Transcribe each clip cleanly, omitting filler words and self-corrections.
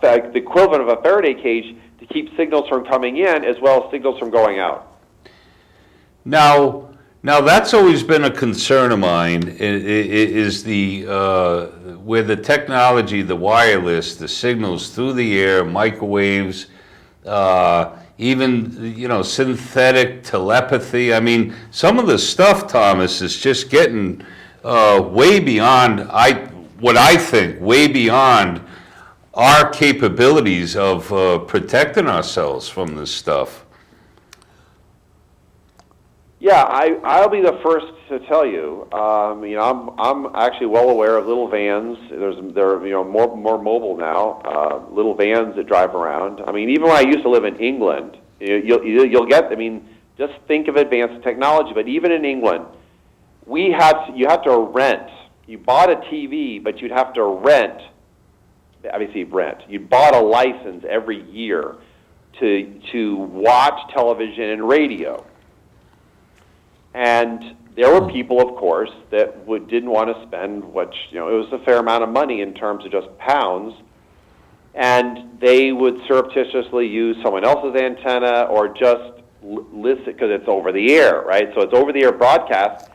the equivalent of a Faraday cage to keep signals from coming in as well as signals from going out. Now that's always been a concern of mine. Is the where the technology, the wireless, the signals through the air, microwaves, even synthetic telepathy. I mean, some of the stuff, Thomas, is just getting way beyond what I think, way beyond our capabilities of protecting ourselves from this stuff. Yeah, I'll be the first to tell you. I'm actually well aware of little vans. They're more mobile now. Little vans that drive around. I mean, even when I used to live in England, you'll get. I mean, just think of advanced technology. But even in England, you have to rent. You bought a TV, but you'd have to rent. Obviously, rent. You bought a license every year to watch television and radio. And there were people, of course, that didn't want to spend it was a fair amount of money in terms of just pounds, and they would surreptitiously use someone else's antenna or just listen because it's over the air, right? So it's over the air broadcast,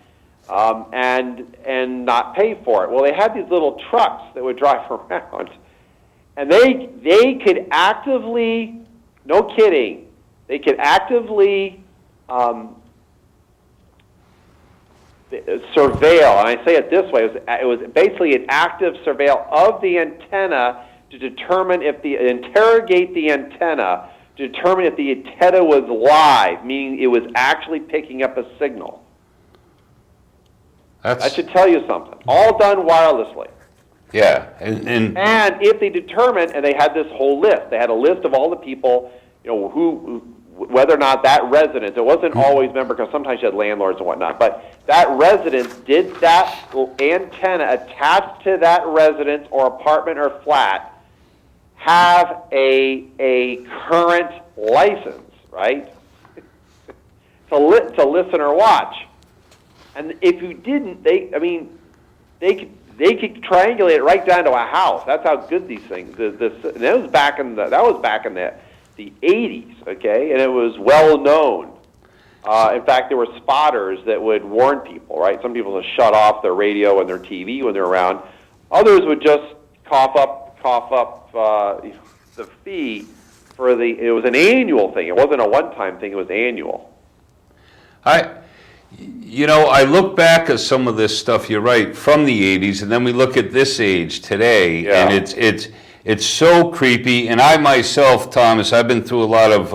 and not pay for it. Well, they had these little trucks that would drive around, and they could actively, no kidding, they could actively surveil, and I say it this way, it was basically an active surveil of the antenna to determine interrogate the antenna to determine if the antenna was live, meaning it was actually picking up a signal. That should tell you something. All done wirelessly. Yeah, and if they determined, and they had this whole list, they had a list of all the people, whether or not that residence, it wasn't always, remember, because sometimes you had landlords and whatnot, but that residence, did that antenna attached to that residence or apartment or flat have a current license, right? to listen or watch. And if you didn't, they could triangulate it right down to a house. That's how good these things. That was back in the 80s, okay, and it was well known. In fact, there were spotters that would warn people, right? Some people would shut off their radio and their TV when they're around. Others would just cough up the fee for it was an annual thing. It wasn't a one-time thing, it was annual. I look back at some of this stuff, you're right, from the 80s, and then we look at this age today, and it's so creepy. And I myself, Thomas, I've been through a lot of,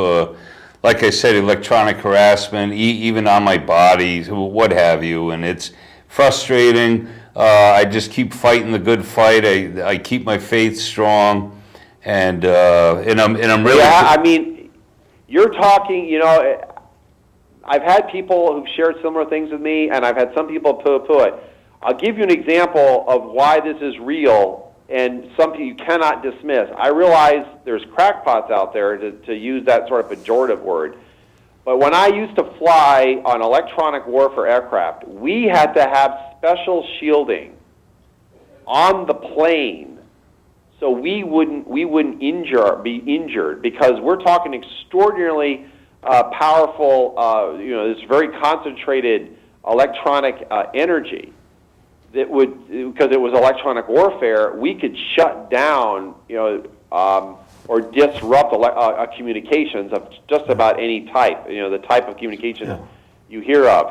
like I said, electronic harassment, even on my body, what have you, and it's frustrating. I just keep fighting the good fight. I keep my faith strong, and I'm really. Yeah, I mean, you're talking. I've had people who've shared similar things with me, and I've had some people poo-poo it. I'll give you an example of why this is real and something you cannot dismiss. I realize there's crackpots out there, to use that sort of pejorative word. But when I used to fly on electronic warfare aircraft, we had to have special shielding on the plane so we wouldn't be injured, because we're talking extraordinarily powerful, this very concentrated electronic energy that would, because it was electronic warfare, we could shut down, or disrupt communications of just about any type. The type of communication you hear of,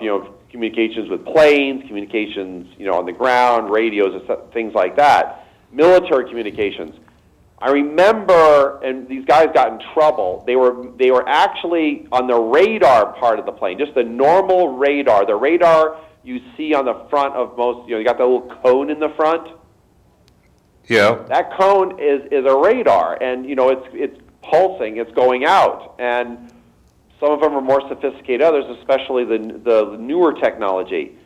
communications with planes, communications, on the ground, radios, and things like that. Military communications. I remember, and these guys got in trouble. They were actually on the radar part of the plane, just the normal radar. The radar you see on the front of most, you got that little cone in the front. Yeah. That cone is a radar, and it's pulsing, it's going out, and some of them are more sophisticated. Others, especially the newer technology.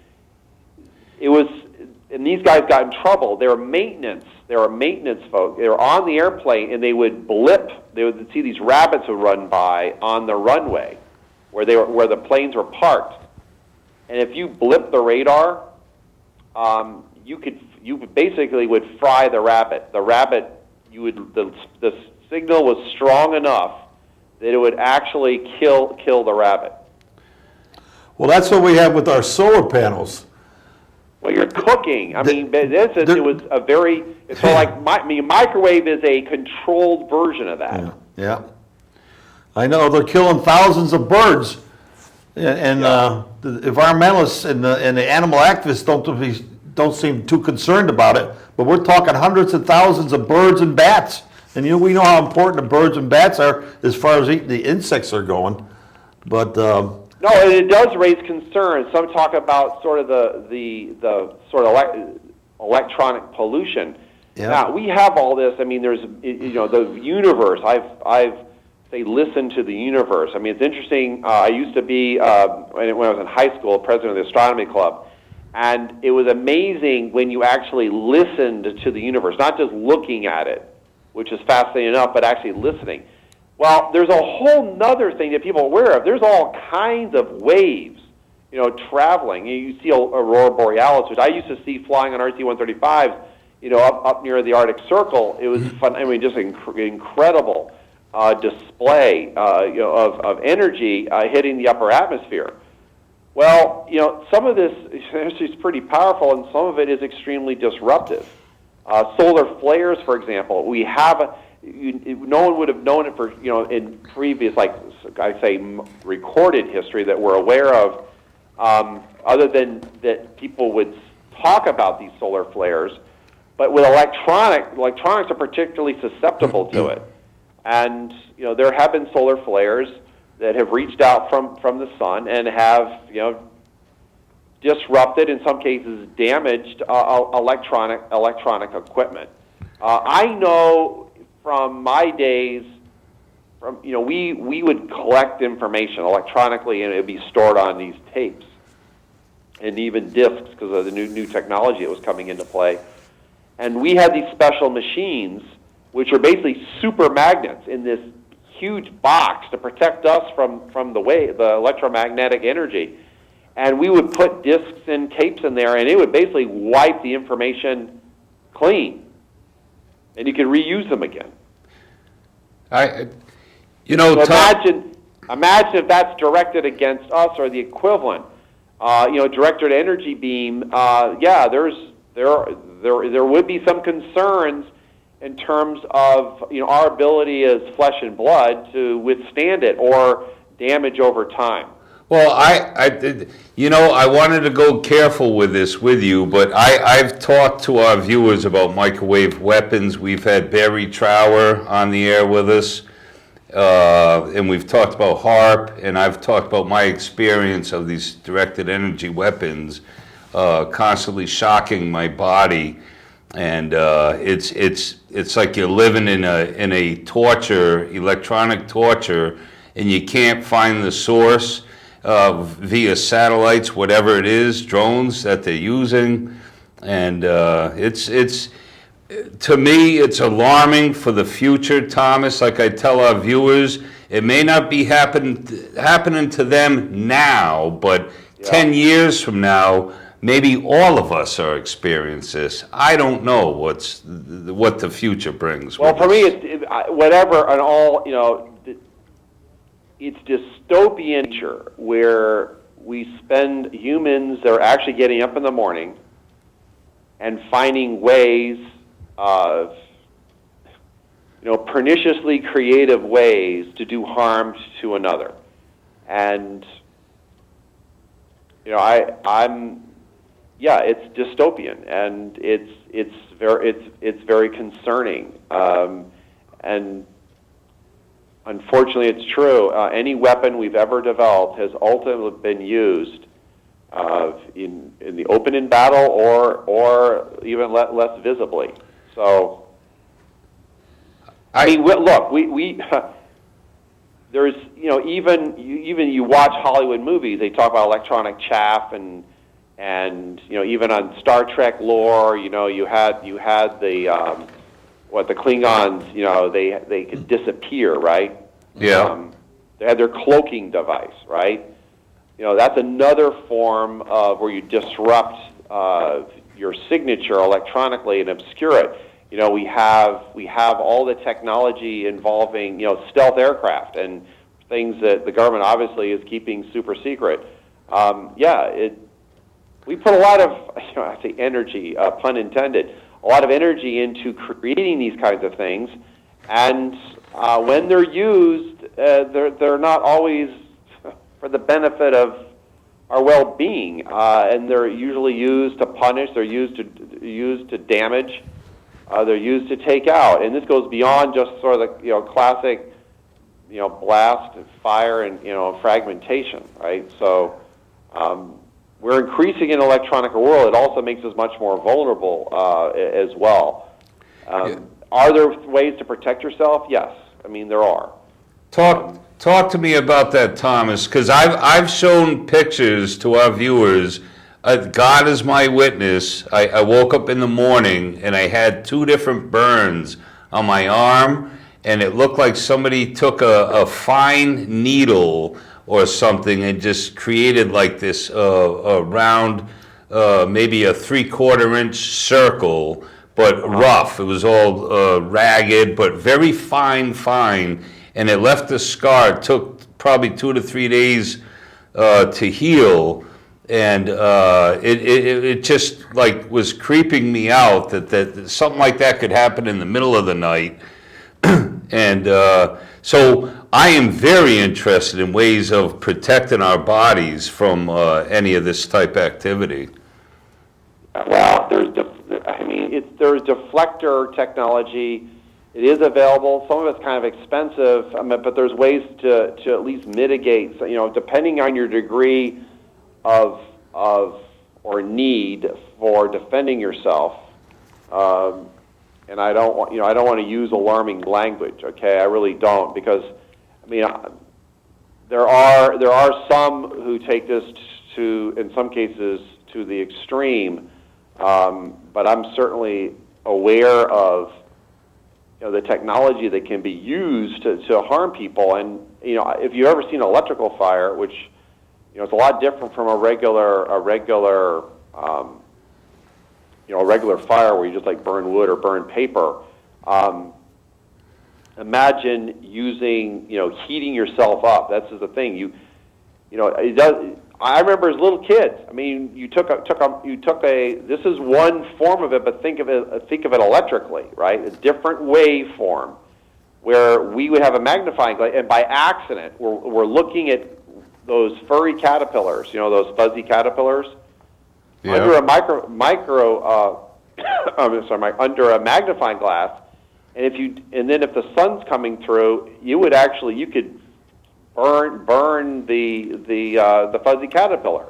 And these guys got in trouble. They were maintenance folk. They were on the airplane, and they would blip. They would see these rabbits would run by on the runway, where the planes were parked. And if you blip the radar, you basically would fry the rabbit. The rabbit the signal was strong enough that it would actually kill the rabbit. Well, that's what we have with our solar panels. Well, you're cooking. I mean, it was a very. It's sort of like microwave is a controlled version of that. Yeah. I know they're killing thousands of birds, and the environmentalists and the animal activists don't seem too concerned about it. But we're talking hundreds of thousands of birds and bats, and we know how important the birds and bats are as far as eating the insects are going. But no, and it does raise concerns. Some talk about sort of the sort of electronic pollution. Yeah. Now we have all this. I mean, there's the universe. I've say listen to the universe. I mean, it's interesting. I used to be when I was in high school, president of the astronomy club, and it was amazing when you actually listened to the universe, not just looking at it, which is fascinating enough, but actually listening. Well, there's a whole nother thing that people are aware of. There's all kinds of waves, traveling. You see aurora borealis, which I used to see flying on RC-135s, up near the Arctic Circle. It was fun. I mean, just incredible display, of energy hitting the upper atmosphere. Well, some of this is pretty powerful, and some of it is extremely disruptive. Solar flares, for example, we have. No one would have known it for in previous, like I say, recorded history that we're aware of, other than that people would talk about these solar flares. But with electronics are particularly susceptible to it, and there have been solar flares that have reached out from the sun and have disrupted, in some cases damaged electronic equipment. I know. From my days, we would collect information electronically, and it would be stored on these tapes and even discs because of the new technology that was coming into play. And we had these special machines, which are basically super magnets in this huge box to protect us from the electromagnetic energy. And we would put discs and tapes in there, and it would basically wipe the information clean, and you could reuse them again. So imagine if that's directed against us or the equivalent. Directed energy beam. There would be some concerns in terms of our ability as flesh and blood to withstand it or damage over time. Well, I wanted to go careful with this with you, but I've talked to our viewers about microwave weapons. We've had Barry Trower on the air with us, and we've talked about HAARP, and I've talked about my experience of these directed energy weapons, constantly shocking my body, and it's like you're living in a torture, electronic torture, and you can't find the source. Via satellites, whatever it is, drones that they're using, and it's to me it's alarming for the future, Thomas. Like I tell our viewers, it may not be happening to them now, but 10 years from now, maybe all of us are experiencing this. I don't know what the future brings. Well, for me, it's whatever and all. It's dystopian nature where humans are actually getting up in the morning and finding ways of, perniciously creative ways to do harm to another. And, it's dystopian, and it's very concerning. And unfortunately, it's true. Any weapon we've ever developed has ultimately been used in the open in battle, or even less visibly. So, look, we there's even you watch Hollywood movies, they talk about electronic chaff, and even on Star Trek lore, you had the the Klingons, they could disappear, right? Yeah. They had their cloaking device, right? That's another form of where you disrupt your signature electronically and obscure it. You know, we have all the technology involving, you know, stealth aircraft and things that the government obviously is keeping super secret. We put a lot of, you know, I say energy, pun intended, a lot of energy into creating these kinds of things, and when they're used, they're not always for the benefit of our well-being, and they're usually used to punish. They're used to damage. They're used to take out, and this goes beyond just sort of the, you know, classic, you know, blast, fire, and, you know, fragmentation, right? So we're increasing in an electronic world. It also makes us much more vulnerable as well. Are there ways to protect yourself? Yes. I mean, there are. Talk to me about that, Thomas, because I've shown pictures to our viewers. God is my witness. I woke up in the morning and I had 2 different burns on my arm, and it looked like somebody took a fine needle or something and just created like this a round, maybe a 3/4 inch circle, but rough. It was all ragged, but very fine, and it left a scar. It took probably 2 to 3 days to heal, and it just like was creeping me out that something like that could happen in the middle of the night. And so I am very interested in ways of protecting our bodies from any of this type activity. Well, there's deflector technology. It is available. Some of it's kind of expensive, but there's ways to at least mitigate. So, you know, depending on your degree of or need for defending yourself. And I don't want to use alarming language. Okay, I really don't, because I mean, there are some who take this to, in some cases, to the extreme. But I'm certainly aware of, you know, the technology that can be used to harm people. And, you know, if you've ever seen an electrical fire, which, you know, it's a lot different from a regular fire where you just like burn wood or burn paper. Imagine using, you know, heating yourself up. That's the thing. You know, it does. I remember as little kids. I mean, you took a. This is one form of it, but think of it electrically, right? A different waveform, where we would have a magnifying glass, and by accident, we're looking at those furry caterpillars. You know, those fuzzy caterpillars. Yeah. Under a under a magnifying glass, and then if the sun's coming through, you could burn the fuzzy caterpillar.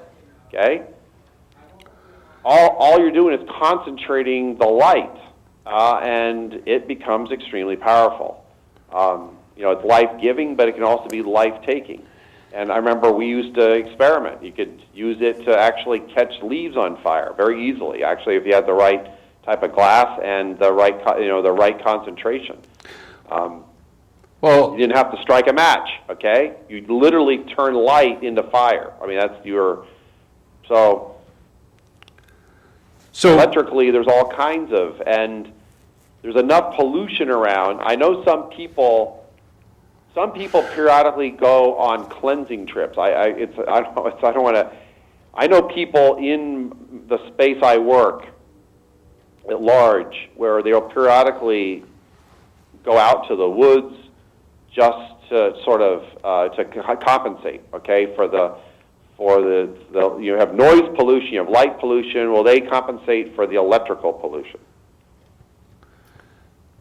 Okay. All you're doing is concentrating the light, and it becomes extremely powerful. You know, it's life-giving, but it can also be life-taking. And I remember we used to experiment. You could use it to actually catch leaves on fire very easily. Actually, if you had the right type of glass and the right concentration. Well, you didn't have to strike a match. Okay, you literally turn light into fire. I mean, that's so electrically. There's all kinds of, and there's enough pollution around. I know some people periodically go on cleansing trips. I know people in the space I work at large where they'll periodically go out to the woods just to sort of to compensate. Okay, for the you have noise pollution, you have light pollution. Well, they compensate for the electrical pollution.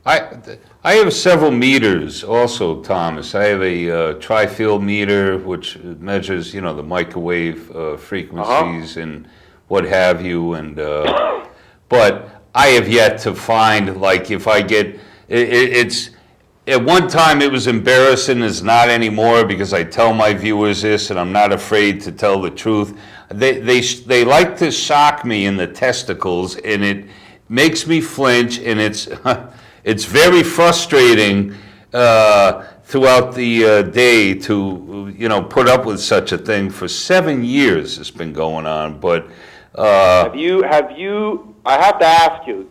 I have several meters also, Thomas. I have a tri-field meter which measures, you know, the microwave frequencies and what have you. And but I have yet to find, like, if I get it's at one time it was embarrassing. It's not anymore, because I tell my viewers this, and I'm not afraid to tell the truth. They like to shock me in the testicles, and it makes me flinch, and it's very frustrating throughout the day to, you know, put up with such a thing. For 7 years it's been going on. But have you? I have to ask you,